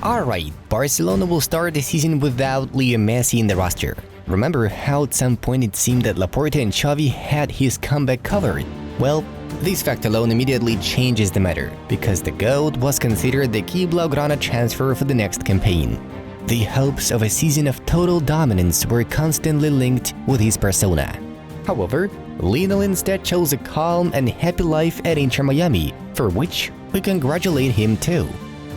Alright, Barcelona will start the season without Leo Messi in the roster. Remember how at some point it seemed that Laporta and Xavi had his comeback covered? Well, this fact alone immediately changes the matter, because the GOAT was considered the key Blaugrana transfer for the next campaign. The hopes of a season of total dominance were constantly linked with his persona. However, Lionel instead chose a calm and happy life at Inter Miami, for which we congratulate him too.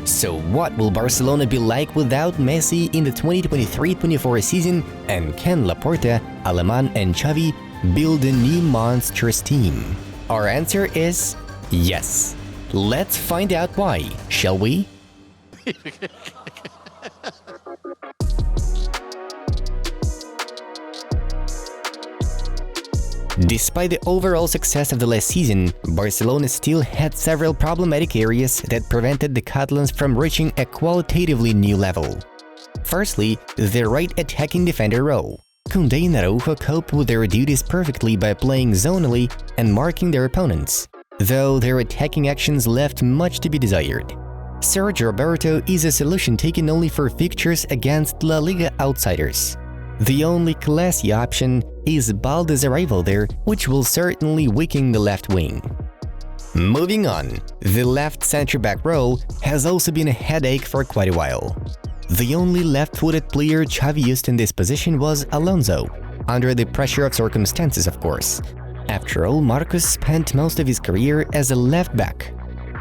So what will Barcelona be like without Messi in the 2023-24 season, and can Laporta, Alemany and Xavi build a new monstrous team? Our answer is yes. Let's find out why, shall we? Despite the overall success of the last season, Barcelona still had several problematic areas that prevented the Catalans from reaching a qualitatively new level. Firstly, the right attacking defender role. Koundé and Araujo cope with their duties perfectly by playing zonally and marking their opponents, though their attacking actions left much to be desired. Sergio Roberto is a solution taken only for fixtures against La Liga outsiders. The only classy option is Balde's arrival there, which will certainly weaken the left wing. Moving on, the left centre-back role has also been a headache for quite a while. The only left-footed player Xavi used in this position was Alonso, under the pressure of circumstances of course. After all, Marcos spent most of his career as a left-back.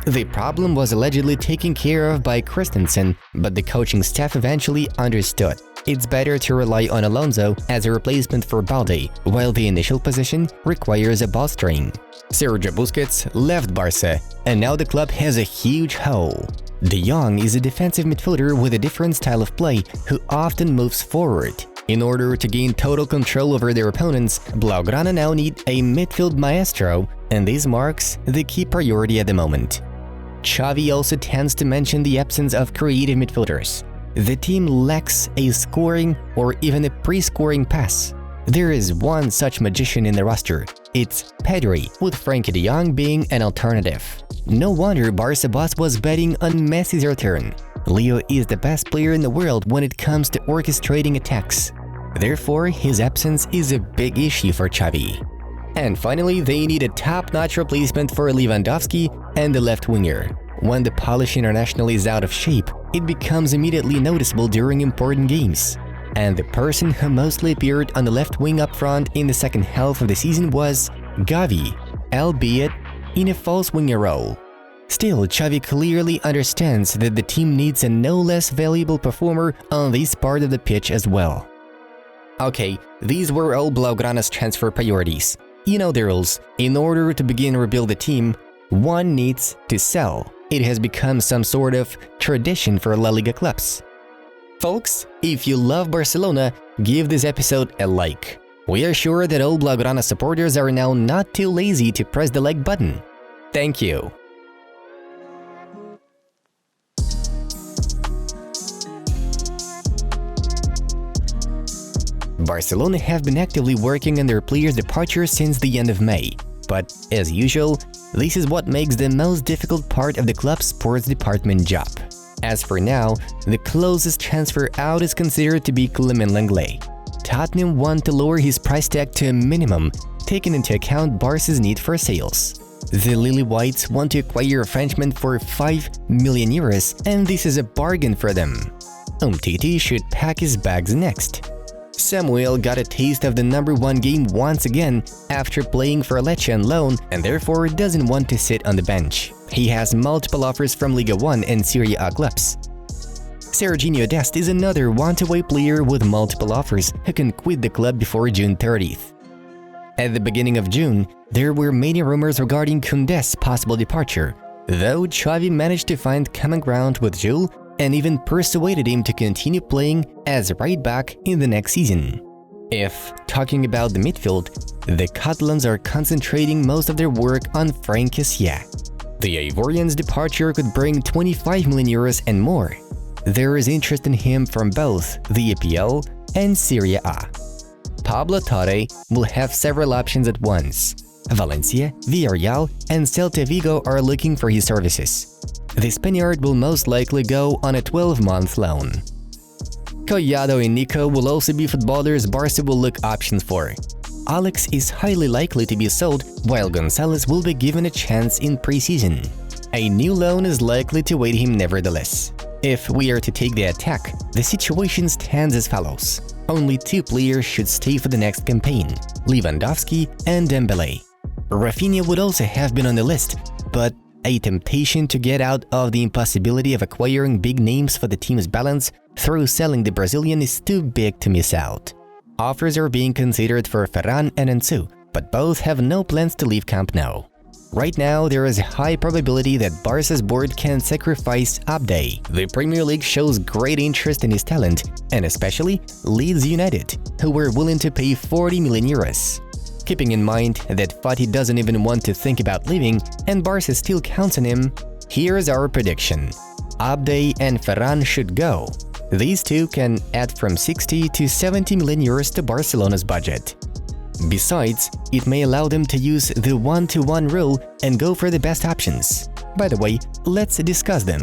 The problem was allegedly taken care of by Christensen, but the coaching staff eventually understood. It's better to rely on Alonso as a replacement for Balde, while the initial position requires a bolstering. Sergio Busquets left Barca, and now the club has a huge hole. De Jong is a defensive midfielder with a different style of play who often moves forward. In order to gain total control over their opponents, Blaugrana now need a midfield maestro, and this marks the key priority at the moment. Xavi also tends to mention the absence of creative midfielders. The team lacks a scoring or even a pre-scoring pass. There is one such magician in the roster. It's Pedri, with Frenkie de Jong being an alternative. No wonder Barca boss was betting on Messi's return. Leo is the best player in the world when it comes to orchestrating attacks. Therefore, his absence is a big issue for Xavi. And finally, they need a top-notch replacement for Lewandowski and the left winger. When the Polish international is out of shape, it becomes immediately noticeable during important games. And the person who mostly appeared on the left wing up front in the second half of the season was Xavi, albeit in a false winger role. Still, Xavi clearly understands that the team needs a no less valuable performer on this part of the pitch as well. Okay, these were all Blaugrana's transfer priorities. You know the rules. In order to begin rebuild the team, one needs to sell. It has become some sort of tradition for La Liga clubs. Folks, if you love Barcelona, give this episode a like. We are sure that all Blaugrana supporters are now not too lazy to press the like button. Thank you. Barcelona have been actively working on their players' departure since the end of May. But, as usual, this is what makes the most difficult part of the club's sports department job. As for now, the closest transfer out is considered to be Clement Lenglet. Tottenham want to lower his price tag to a minimum, taking into account Barca's need for sales. The Lily Whites want to acquire a Frenchman for 5 million euros, and this is a bargain for them. Umtiti should pack his bags next. Samuel got a taste of the #1 game once again after playing for Lecce on loan and therefore doesn't want to sit on the bench. He has multiple offers from Liga 1 and Serie A clubs. Serginho Dest is another want-away player with multiple offers who can quit the club before June 30th. At the beginning of June, there were many rumors regarding Koundé's possible departure, though Xavi managed to find common ground with Jules and even persuaded him to continue playing as right back in the next season. If talking about the midfield, the Catalans are concentrating most of their work on Franck Kessie. The Ivorian's departure could bring 25 million euros and more. There is interest in him from both the EPL and Serie A. Pablo Torre will have several options at once. Valencia, Villarreal, and Celta Vigo are looking for his services. the Spaniard will most likely go on a 12-month loan. Collado and Nico will also be footballers Barca will look options for. Alex is highly likely to be sold, while Gonzalez will be given a chance in preseason. A new loan is likely to await him nevertheless. If we are to take the attack, the situation stands as follows. Only 2 players should stay for the next campaign, Lewandowski and Dembele. Rafinha would also have been on the list, but a temptation to get out of the impossibility of acquiring big names for the team's balance through selling the Brazilian is too big to miss out. Offers are being considered for Ferran and Ansu, but both have no plans to leave Camp Nou. Right now, there is a high probability that Barca's board can sacrifice Abde. The Premier League shows great interest in his talent, and especially Leeds United, who were willing to pay 40 million euros. Keeping in mind that Fati doesn't even want to think about leaving, and Barca still counts on him, here's our prediction. Abde and Ferran should go. These two can add from 60 to 70 million euros to Barcelona's budget. Besides, it may allow them to use the 1-to-1 rule and go for the best options. By the way, let's discuss them.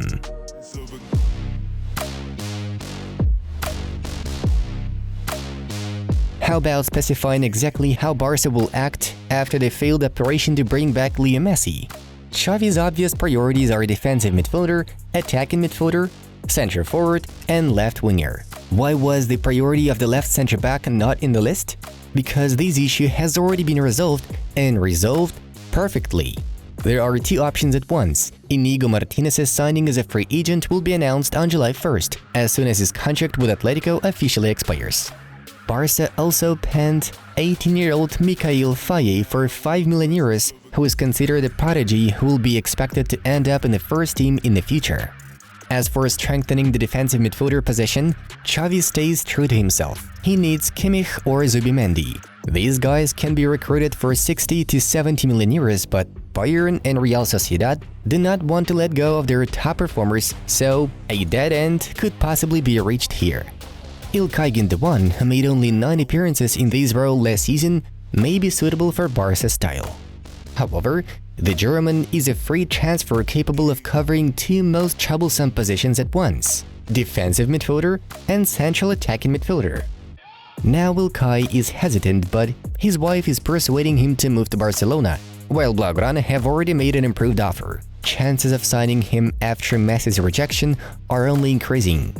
How about specifying exactly how Barca will act after the failed operation to bring back Leo Messi? Xavi's obvious priorities are defensive midfielder, attacking midfielder, center forward, and left winger. Why was the priority of the left center back not in the list? Because this issue has already been resolved, and resolved perfectly. There are 2 options at once. Inigo Martinez's signing as a free agent will be announced on July 1st, as soon as his contract with Atletico officially expires. Barca also penned 18-year-old Mikhail Faye for 5 million euros, who is considered a prodigy who will be expected to end up in the first team in the future. As for strengthening the defensive midfielder position, Xavi stays true to himself. He needs Kimmich or Zubimendi. These guys can be recruited for 60 to 70 million euros, but Bayern and Real Sociedad do not want to let go of their top performers, so a dead end could possibly be reached here. Ilkay Gundogan, who made only 9 appearances in this role last season, may be suitable for Barca's style. However, the German is a free transfer capable of covering 2 most troublesome positions at once: defensive midfielder and central attacking midfielder. Now Ilkay is hesitant, but his wife is persuading him to move to Barcelona, while Blaugrana have already made an improved offer. Chances of signing him after Messi's rejection are only increasing.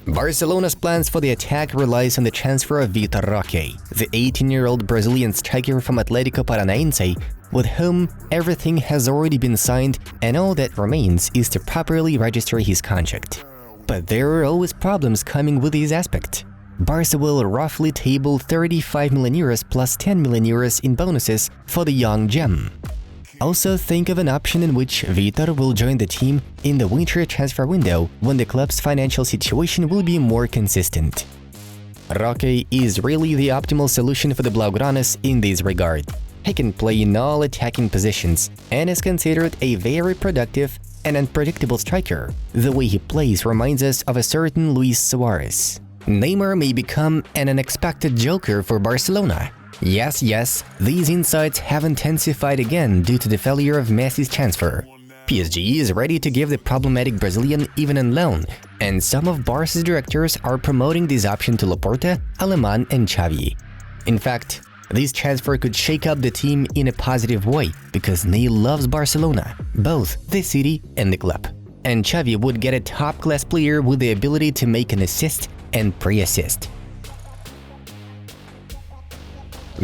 Barcelona's plans for the attack relies on the transfer of Vitor Roque, the 18-year-old Brazilian striker from Atlético Paranaense, with whom everything has already been signed and all that remains is to properly register his contract. But there are always problems coming with this aspect. Barca will roughly table 35 million euros plus 10 million euros in bonuses for the young gem. Also think of an option in which Vitor will join the team in the winter transfer window when the club's financial situation will be more consistent. Roque is really the optimal solution for the Blaugranas in this regard. He can play in all attacking positions and is considered a very productive and unpredictable striker. The way he plays reminds us of a certain Luis Suarez. Neymar may become an unexpected joker for Barcelona. Yes, these insights have intensified again due to the failure of Messi's transfer. PSG is ready to give the problematic Brazilian even on loan, and some of Barca's directors are promoting this option to Laporta, Alemany and Xavi. In fact, this transfer could shake up the team in a positive way, because Ney loves Barcelona, both the city and the club. And Xavi would get a top-class player with the ability to make an assist and pre-assist.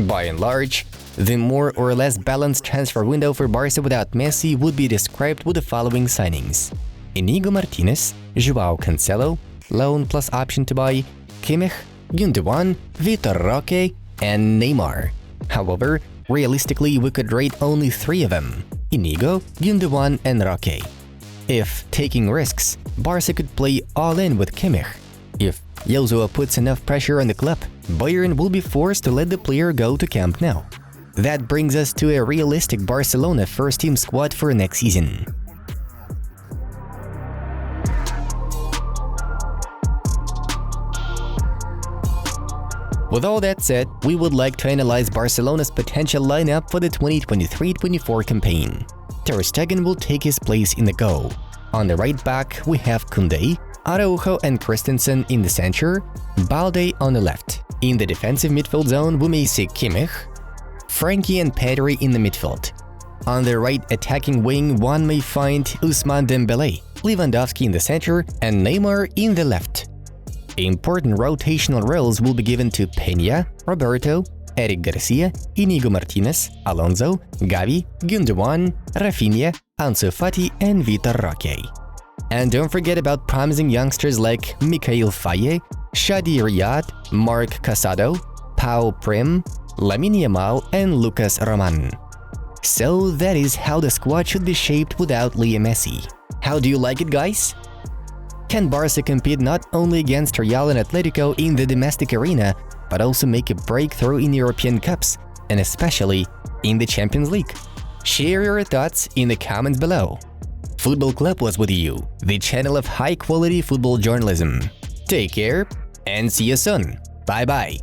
By and large, the more or less balanced transfer window for Barca without Messi would be described with the following signings: Inigo Martinez, João Cancelo, loan plus option to buy, Kimmich, Gundogan, Vitor Roque, and Neymar. However, realistically we could rate only 3 of them: Inigo, Gundogan, and Roque. If taking risks, Barca could play all in with Kimmich. If Joshua puts enough pressure on the club, Bayern will be forced to let the player go to Camp Nou. That brings us to a realistic Barcelona first-team squad for next season. With all that said, we would like to analyze Barcelona's potential lineup for the 2023-24 campaign. Ter Stegen will take his place in the goal. On the right back, we have Koundé, Araujo and Christensen in the center, Balde on the left. In the defensive midfield zone, we may see Kimmich, Frankie and Pedri in the midfield. On the right attacking wing, one may find Ousmane Dembélé, Lewandowski in the center, and Neymar in the left. Important rotational roles will be given to Peña, Roberto, Eric Garcia, Inigo Martinez, Alonso, Gavi, Gundogan, Rafinha, Ansu Fati, and Vitor Roque. And don't forget about promising youngsters like Mikhail Faye, Shadi Riyad, Mark Casado, Pau Prim, Lamine Yamal, and Lucas Roman. So that is how the squad should be shaped without Leo Messi. How do you like it, guys? Can Barca compete not only against Real and Atletico in the domestic arena, but also make a breakthrough in European Cups, and especially in the Champions League? Share your thoughts in the comments below. Football Club was with you, the channel of high-quality football journalism. Take care and see you soon. Bye-bye.